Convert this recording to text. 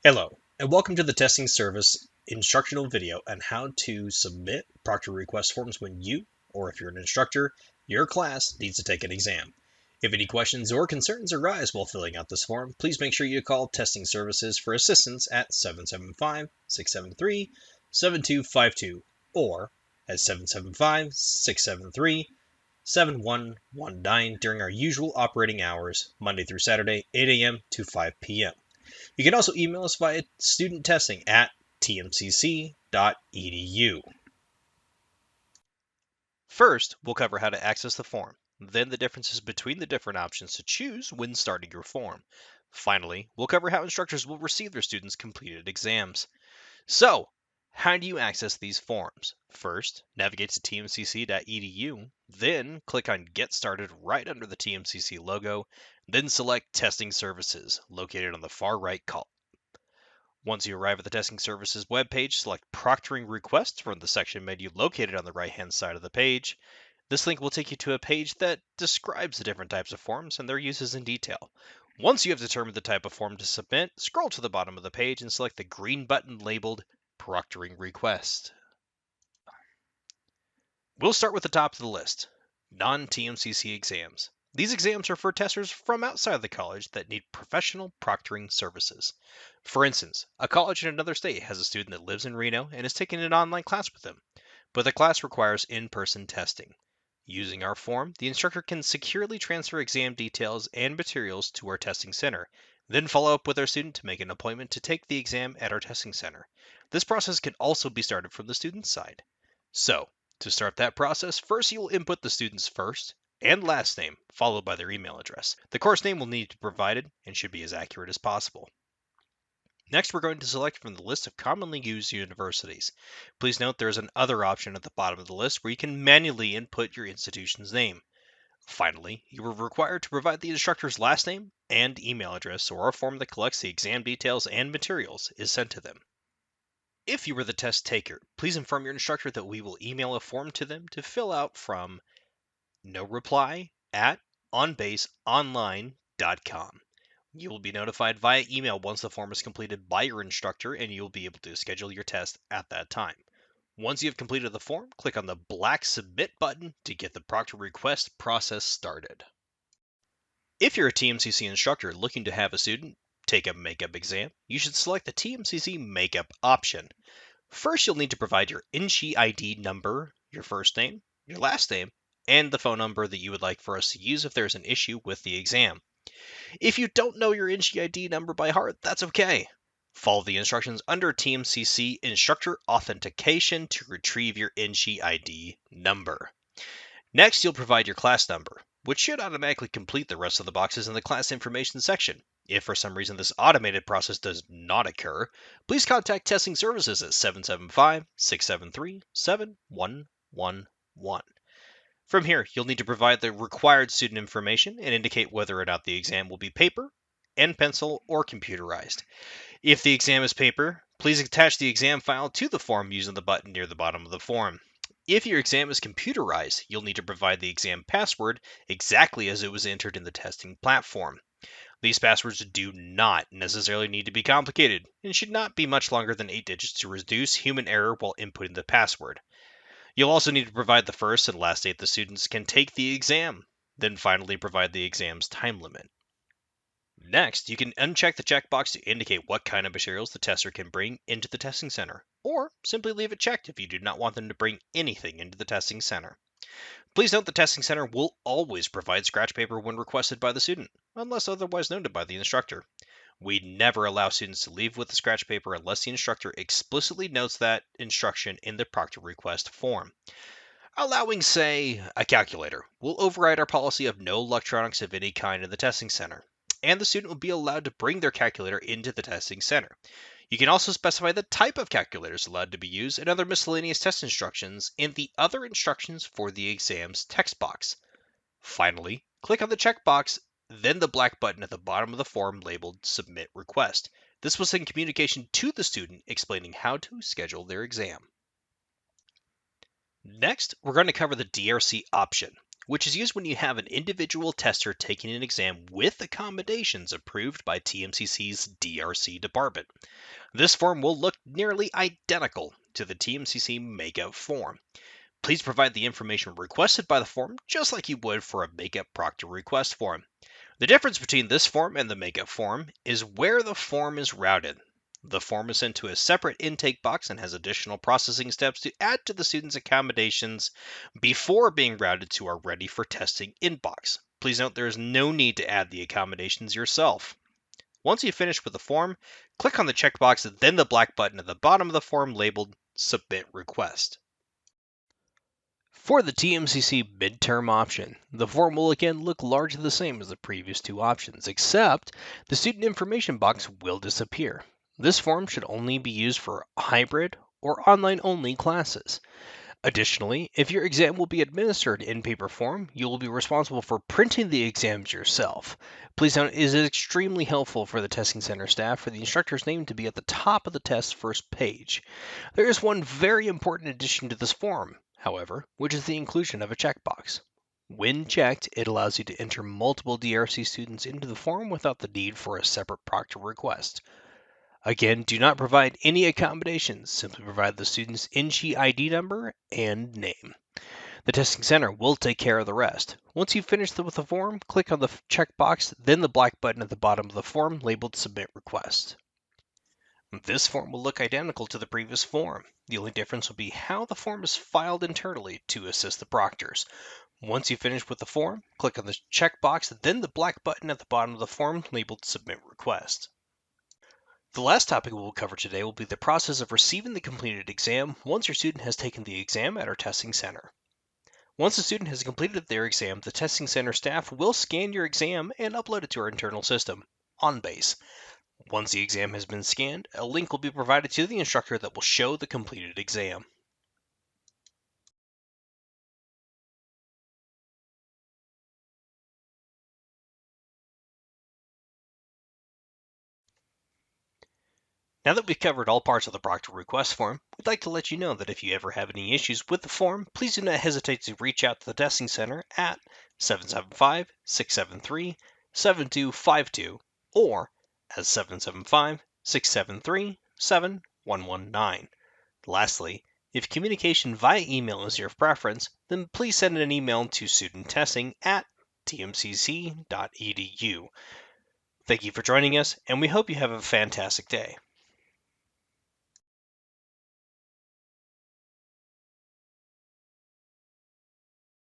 Hello, and welcome to the testing service instructional video on how to submit proctor request forms when you, or if you're an instructor, your class needs to take an exam. If any questions or concerns arise while filling out this form, please make sure you call testing services for assistance at 775-673-7252 or at 775-673-7119 during our usual operating hours, Monday through Saturday, 8 a.m. to 5 p.m. You can also email us via studenttesting@tmcc.edu. First, we'll cover how to access the form, then the differences between the different options to choose when starting your form. Finally, we'll cover how instructors will receive their students' completed exams. So, how do you access these forms? First, navigate to tmcc.edu, then click on Get Started right under the TMCC logo, then select Testing Services, located on the far right column. Once you arrive at the Testing Services webpage, select Proctoring Requests from the section menu located on the right-hand side of the page. This link will take you to a page that describes the different types of forms and their uses in detail. Once you have determined the type of form to submit, scroll to the bottom of the page and select the green button labeled Proctoring Request. We'll start with the top of the list, non-TMCC exams. These exams are for testers from outside the college that need professional proctoring services. For instance, a college in another state has a student that lives in Reno and is taking an online class with them, but the class requires in-person testing. Using our form, the instructor can securely transfer exam details and materials to our testing center, then follow up with our student to make an appointment to take the exam at our testing center. This process can also be started from the student's side. So, to start that process, first you will input the student's first and last name, followed by their email address. The course name will need to be provided and should be as accurate as possible. Next, we're going to select from the list of commonly used universities. Please note there is an other option at the bottom of the list where you can manually input your institution's name. Finally, you are required to provide the instructor's last name and email address, or a form that collects the exam details and materials is sent to them. If you were the test taker, please inform your instructor that we will email a form to them to fill out from noreply@onbaseonline.com. You will be notified via email once the form is completed by your instructor, and you will be able to schedule your test at that time. Once you have completed the form, click on the black Submit button to get the proctor request process started. If you're a TMCC instructor looking to have a student take a makeup exam, you should select the TMCC Makeup option. First, you'll need to provide your NSHE ID number, your first name, your last name, and the phone number that you would like for us to use if there's an issue with the exam. If you don't know your NSHE ID number by heart, that's okay. Follow the instructions under TMCC Instructor Authentication to retrieve your NSHE ID number. Next, you'll provide your class number, which should automatically complete the rest of the boxes in the class information section. If for some reason this automated process does not occur, please contact Testing Services at 775-673-7111. From here, you'll need to provide the required student information and indicate whether or not the exam will be paper, and pencil, or computerized. If the exam is paper, please attach the exam file to the form using the button near the bottom of the form. If your exam is computerized, you'll need to provide the exam password exactly as it was entered in the testing platform. These passwords do not necessarily need to be complicated and should not be much longer than 8 digits to reduce human error while inputting the password. You'll also need to provide the first and last date the students can take the exam, then finally provide the exam's time limit. Next, you can uncheck the checkbox to indicate what kind of materials the tester can bring into the testing center, or simply leave it checked if you do not want them to bring anything into the testing center. Please note the testing center will always provide scratch paper when requested by the student, unless otherwise noted by the instructor. We never allow students to leave with the scratch paper unless the instructor explicitly notes that instruction in the proctor request form. Allowing, say, a calculator will override our policy of no electronics of any kind in the testing center, and the student will be allowed to bring their calculator into the testing center. You can also specify the type of calculators allowed to be used and other miscellaneous test instructions in the Other Instructions for the Exams text box. Finally, click on the checkbox, then the black button at the bottom of the form labeled Submit Request. This will send communication to the student explaining how to schedule their exam. Next, we're going to cover the DRC option, which is used when you have an individual tester taking an exam with accommodations approved by TMCC's DRC department. This form will look nearly identical to the TMCC makeup form. Please provide the information requested by the form just like you would for a makeup proctor request form. The difference between this form and the makeup form is where the form is routed. The form is sent to a separate intake box and has additional processing steps to add to the student's accommodations before being routed to our ready for testing inbox. Please note there is no need to add the accommodations yourself. Once you finish with the form, click on the checkbox, then the black button at the bottom of the form labeled Submit Request. For the TMCC midterm option, the form will again look largely the same as the previous two options, except the student information box will disappear. This form should only be used for hybrid or online-only classes. Additionally, if your exam will be administered in paper form, you will be responsible for printing the exams yourself. Please note, it is extremely helpful for the testing center staff for the instructor's name to be at the top of the test's first page. There is one very important addition to this form, however, which is the inclusion of a checkbox. When checked, it allows you to enter multiple DRC students into the form without the need for a separate proctor request. Again, do not provide any accommodations, simply provide the student's in-sheet ID number and name. The testing center will take care of the rest. Once you've finished with the form, click on the checkbox, then the black button at the bottom of the form labeled Submit Request. This form will look identical to the previous form. The only difference will be how the form is filed internally to assist the proctors. Once you finish with the form, click on the checkbox, then the black button at the bottom of the form labeled Submit Request. The last topic we will cover today will be the process of receiving the completed exam once your student has taken the exam at our testing center. Once the student has completed their exam, the testing center staff will scan your exam and upload it to our internal system, OnBase. Once the exam has been scanned, a link will be provided to the instructor that will show the completed exam. Now that we've covered all parts of the proctor request form, we'd like to let you know that if you ever have any issues with the form, please do not hesitate to reach out to the testing center at 775-673-7252 or at 775-673-7119. Lastly, if communication via email is your preference, then please send an email to studenttesting@tmcc.edu. Thank you for joining us, and we hope you have a fantastic day.